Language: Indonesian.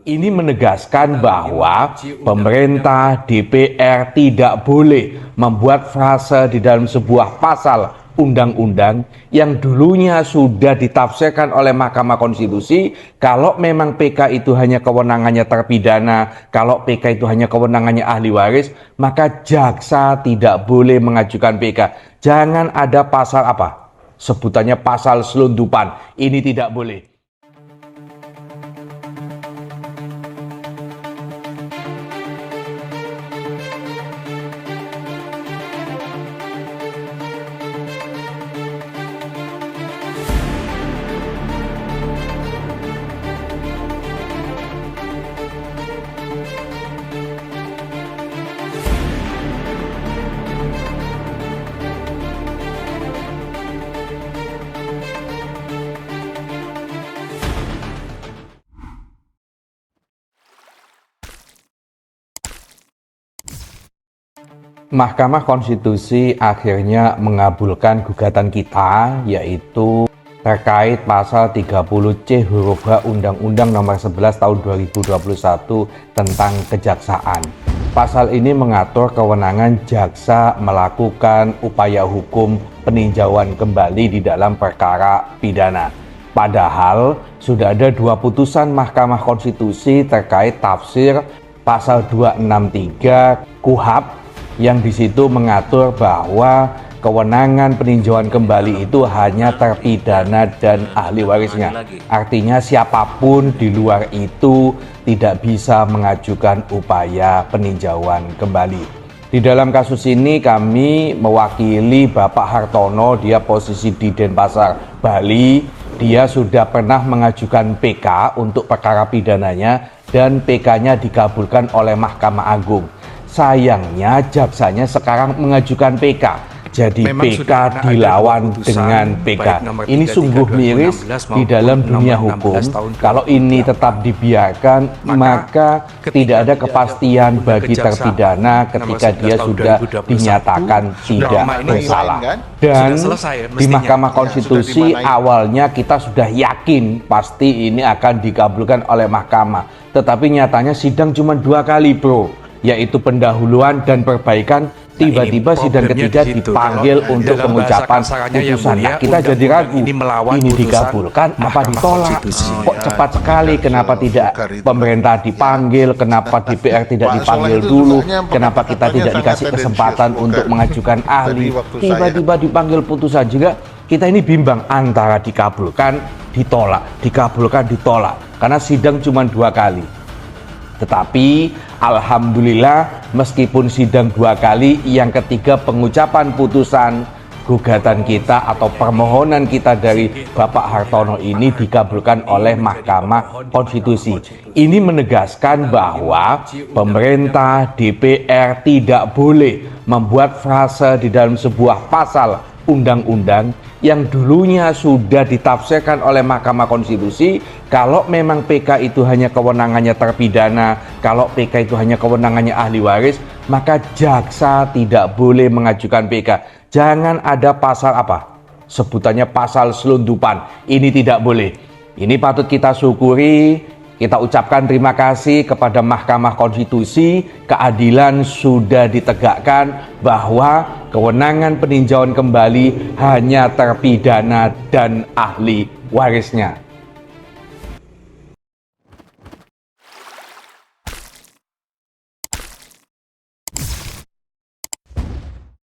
Ini menegaskan bahwa pemerintah DPR tidak boleh membuat frase di dalam sebuah pasal undang-undang yang dulunya sudah ditafsirkan oleh Mahkamah Konstitusi. Kalau memang PK itu hanya kewenangannya terpidana, kalau PK itu hanya kewenangannya ahli waris, maka jaksa tidak boleh mengajukan PK. Jangan ada pasal apa? Sebutannya pasal selundupan. Ini tidak boleh. Mahkamah Konstitusi akhirnya mengabulkan gugatan kita, yaitu terkait pasal 30C huruf H Undang-Undang Nomor 11 Tahun 2021 tentang kejaksaan. Pasal ini mengatur kewenangan jaksa melakukan upaya hukum peninjauan kembali di dalam perkara pidana. Padahal sudah ada dua putusan Mahkamah Konstitusi terkait tafsir pasal 263 KUHP yang di situ mengatur bahwa kewenangan peninjauan kembali itu hanya terpidana dan ahli warisnya. Artinya siapapun di luar itu tidak bisa mengajukan upaya peninjauan kembali. Di dalam kasus ini kami mewakili Bapak Hartono, dia posisi di Denpasar, Bali. Dia sudah pernah mengajukan PK untuk perkara pidananya dan PK-nya dikabulkan oleh Mahkamah Agung. Sayangnya jaksanya sekarang mengajukan PK, jadi PK dilawan dengan PK. Ini sungguh miris di dalam dunia hukum. Kalau ini tetap dibiarkan, maka tidak ada kepastian bagi terpidana ketika dia sudah dinyatakan tidak bersalah. Dan di Mahkamah Konstitusi awalnya kita sudah yakin pasti ini akan dikabulkan oleh Mahkamah. Tetapi nyatanya sidang cuma 2 kali, bro, yaitu pendahuluan dan perbaikan. Tiba-tiba sidang ketiga dipanggil untuk pengucapan putusan. Nah, kita jadi ragu, ini dikabulkan apa ditolak? Kok cepat sekali? Kenapa tidak pemerintah dipanggil? Kenapa DPR tidak dipanggil dulu? Kenapa kita tidak dikasih kesempatan untuk mengajukan ahli? Tiba-tiba dipanggil putusan juga. Kita ini bimbang antara dikabulkan, ditolak, dikabulkan, ditolak, karena sidang cuma 2 kali. Tetapi alhamdulillah meskipun sidang 2 kali, yang ketiga pengucapan putusan gugatan kita atau permohonan kita dari Bapak Hartono ini dikabulkan oleh Mahkamah Konstitusi. Ini menegaskan bahwa pemerintah DPR tidak boleh membuat frase di dalam sebuah pasal undang-undang yang dulunya sudah ditafsirkan oleh Mahkamah Konstitusi. Kalau memang PK itu hanya kewenangannya terpidana, kalau PK itu hanya kewenangannya ahli waris, maka jaksa tidak boleh mengajukan PK. Jangan ada pasal apa? Sebutannya pasal selundupan. Ini tidak boleh. Ini patut kita syukuri. Kita ucapkan terima kasih kepada Mahkamah Konstitusi, keadilan sudah ditegakkan bahwa kewenangan peninjauan kembali hanya terpidana dan ahli warisnya.